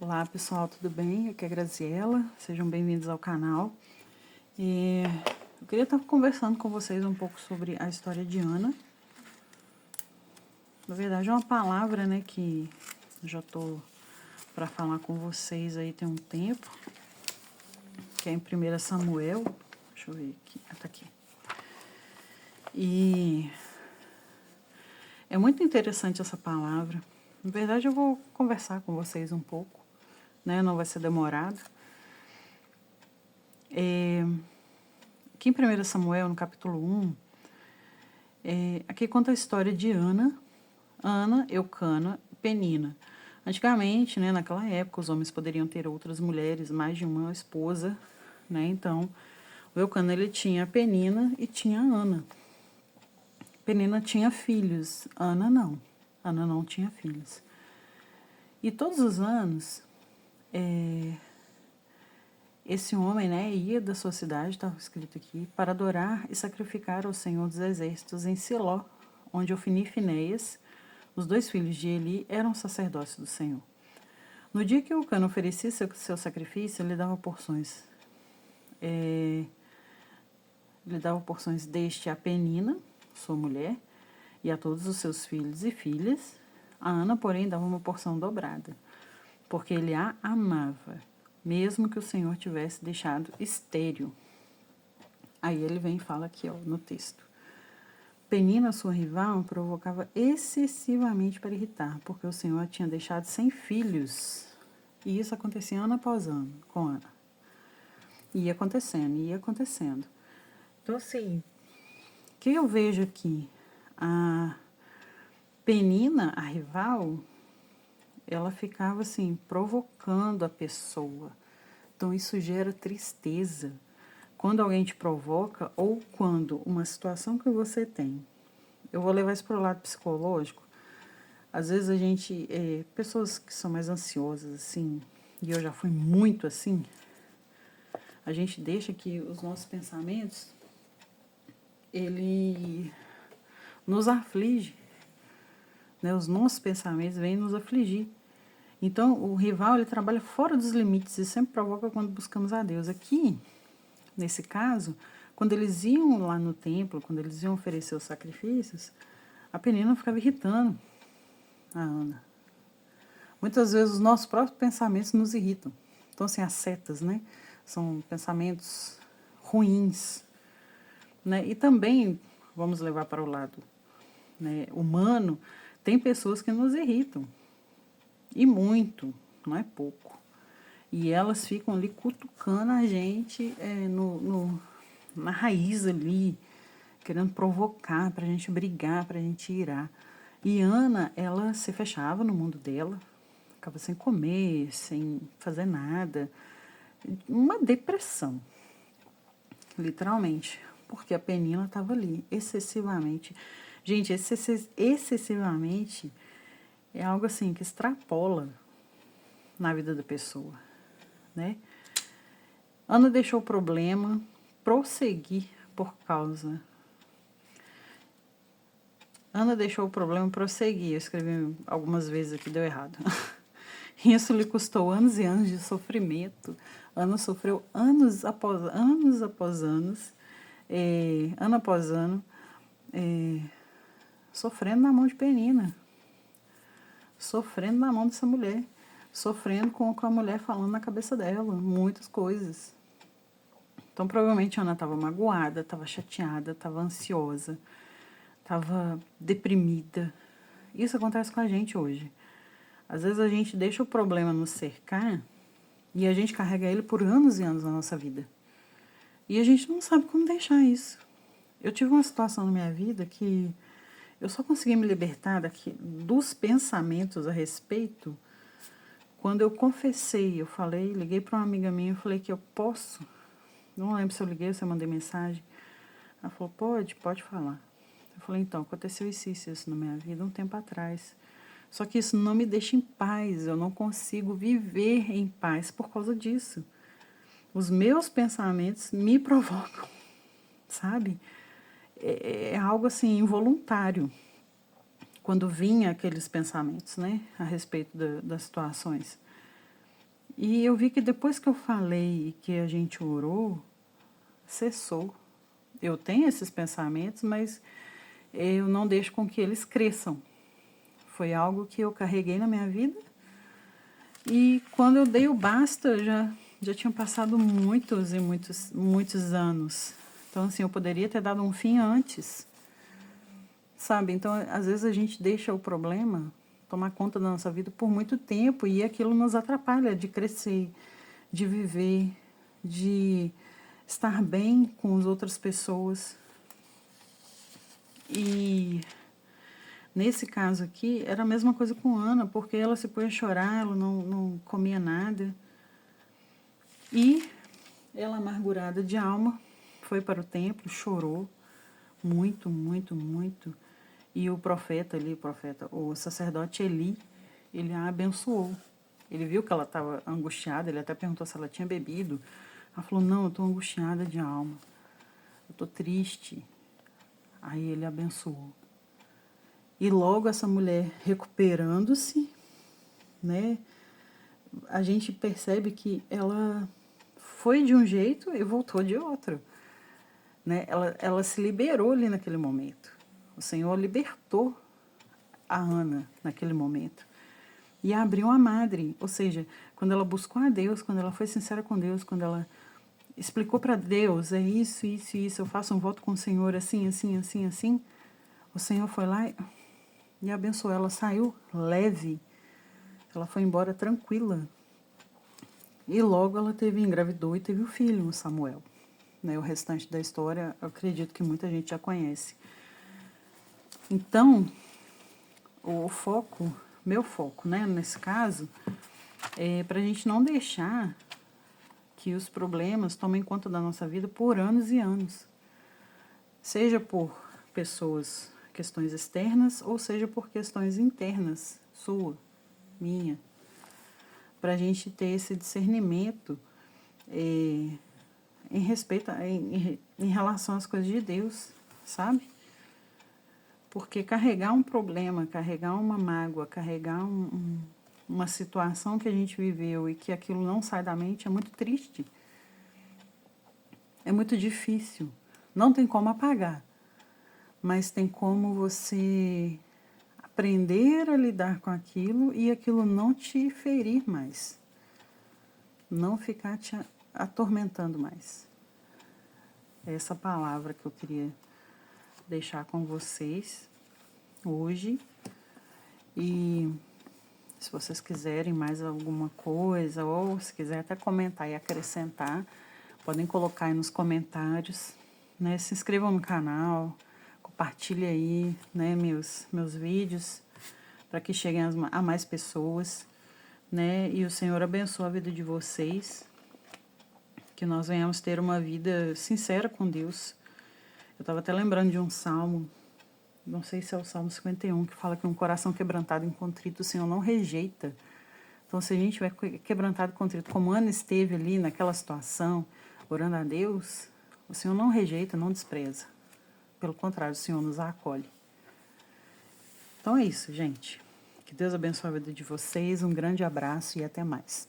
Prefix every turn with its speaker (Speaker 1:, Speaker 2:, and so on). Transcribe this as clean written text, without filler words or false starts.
Speaker 1: Olá pessoal, tudo bem? Aqui é a Graziela, sejam bem-vindos ao canal. Eu queria estar conversando com vocês um pouco sobre a história de Ana. Na verdade é uma palavra, né, que eu já estou para falar com vocês aí tem um tempo, que é em 1 Samuel, deixa eu ver aqui, tá aqui. E é muito interessante essa palavra. Na verdade eu vou conversar com vocês um pouco, né, não vai ser demorado. Aqui em 1 Samuel, no capítulo 1, aqui conta a história de Ana, Eucana e Penina. Antigamente, né, naquela época, os homens poderiam ter outras mulheres, mais de uma esposa, né? Então, o Eucana ele tinha a Penina e tinha a Ana. Penina tinha filhos, Ana não. Ana não tinha filhos. E todos os anos, esse homem, né, ia da sua cidade, estava escrito aqui, para adorar e sacrificar ao Senhor dos Exércitos em Siló, onde Ofni e Finéias, os dois filhos de Eli, eram sacerdotes do Senhor. No dia que o Eucana oferecia seu sacrifício, ele dava porções. Ele dava porções deste a Penina, sua mulher, e a todos os seus filhos e filhas. A Ana, porém, dava uma porção dobrada, porque ele a amava, mesmo que o Senhor tivesse deixado estéril. Aí ele vem e fala aqui, ó, no texto. Penina, sua rival, provocava excessivamente para irritar, porque o Senhor a tinha deixado sem filhos. E isso acontecia ano após ano com Ana. Ia acontecendo. Então, assim, o que eu vejo aqui? A Penina, a rival, ela ficava assim, provocando a pessoa. Então, isso gera tristeza. Quando alguém te provoca ou quando uma situação que você tem, eu vou levar isso para o lado psicológico. Às vezes a gente, pessoas que são mais ansiosas, assim, e eu já fui muito assim, a gente deixa que os nossos pensamentos, ele nos aflige, né? Os nossos pensamentos vêm nos afligir. Então, o rival, ele trabalha fora dos limites e sempre provoca quando buscamos a Deus. Aqui, nesse caso, quando eles iam lá no templo, quando eles iam oferecer os sacrifícios, a Penina ficava irritando a Ana. Muitas vezes os nossos próprios pensamentos nos irritam. Então, assim, as setas, né? São pensamentos ruins, né? E também, vamos levar para o lado, né, humano, tem pessoas que nos irritam. E muito, não é pouco. E elas ficam ali cutucando a gente na raiz ali, querendo provocar para a gente brigar, para a gente irar. E Ana, ela se fechava no mundo dela, ficava sem comer, sem fazer nada. Uma depressão, literalmente. Porque a Penina estava ali, excessivamente. Gente, excessivamente é algo assim que extrapola na vida da pessoa, né? Ana deixou o problema prosseguir por causa. Ana deixou o problema prosseguir. Eu escrevi algumas vezes aqui, deu errado. Isso lhe custou anos e anos de sofrimento. Ana sofreu anos após anos, ano após ano, sofrendo na mão de Penina, sofrendo na mão dessa mulher, sofrendo com a mulher falando na cabeça dela, muitas coisas. Então, provavelmente, Ana estava magoada, estava chateada, estava ansiosa, estava deprimida. Isso acontece com a gente hoje. Às vezes a gente deixa o problema nos cercar e a gente carrega ele por anos e anos na nossa vida. E a gente não sabe como deixar isso. Eu tive uma situação na minha vida que eu só consegui me libertar dos pensamentos a respeito quando eu confessei. Eu falei, liguei para uma amiga minha e falei que eu posso. Não lembro se eu liguei ou se eu mandei mensagem. Ela falou, pode falar. Eu falei, então, aconteceu isso na minha vida um tempo atrás. Só que isso não me deixa em paz, eu não consigo viver em paz por causa disso. Os meus pensamentos me provocam, sabe? É algo assim, involuntário, quando vinha aqueles pensamentos, né, a respeito das situações. E eu vi que depois que eu falei e que a gente orou, cessou. Eu tenho esses pensamentos, mas eu não deixo com que eles cresçam. Foi algo que eu carreguei na minha vida. E quando eu dei o basta, já tinham passado muitos e muitos anos. Então, assim, eu poderia ter dado um fim antes, sabe? Então, às vezes a gente deixa o problema tomar conta da nossa vida por muito tempo e aquilo nos atrapalha de crescer, de viver, de estar bem com as outras pessoas. E nesse caso aqui, era a mesma coisa com Ana, porque ela se pôs a chorar, ela não comia nada. E ela, amargurada de alma, foi para o templo, chorou muito, muito, muito. E o profeta ali, o sacerdote Eli, ele a abençoou. Ele viu que ela estava angustiada, ele até perguntou se ela tinha bebido. Ela falou, não, eu estou angustiada de alma, eu estou triste. Aí ele abençoou. E logo essa mulher recuperando-se, né, a gente percebe que ela foi de um jeito e voltou de outro. Né? Ela se liberou ali naquele momento. O Senhor libertou a Ana naquele momento. E abriu a madre, ou seja, quando ela buscou a Deus, quando ela foi sincera com Deus, quando ela explicou para Deus, é isso, isso, isso, eu faço um voto com o Senhor assim, assim, assim, assim, o Senhor foi lá e abençoou. Ela saiu leve, ela foi embora tranquila. E logo ela engravidou e teve o filho, o Samuel. Né, o restante da história, eu acredito que muita gente já conhece. Então, o foco, meu foco, né, nesse caso, é para a gente não deixar que os problemas tomem conta da nossa vida por anos e anos. Seja por questões externas, ou seja por questões internas, sua, minha. Para a gente ter esse discernimento em respeito, em relação às coisas de Deus, sabe? Porque carregar um problema, carregar uma mágoa, carregar uma situação que a gente viveu e que aquilo não sai da mente é muito triste. É muito difícil. Não tem como apagar, mas tem como você aprender a lidar com aquilo e aquilo não te ferir mais. Não ficar te atormentando mais. É essa palavra que eu queria deixar com vocês hoje. E se vocês quiserem mais alguma coisa, ou se quiser até comentar e acrescentar, podem colocar aí nos comentários, né? Se inscrevam no canal, compartilhem aí, né, meus vídeos, para que cheguem a mais pessoas, né? E o Senhor abençoe a vida de vocês, que nós venhamos ter uma vida sincera com Deus. Eu estava até lembrando de um salmo, não sei se é o Salmo 51, que fala que um coração quebrantado e contrito o Senhor não rejeita. Então, se a gente estiver quebrantado e contrito, como Ana esteve ali naquela situação, orando a Deus, o Senhor não rejeita, não despreza. Pelo contrário, o Senhor nos acolhe. Então é isso, gente. Que Deus abençoe a vida de vocês, um grande abraço e até mais.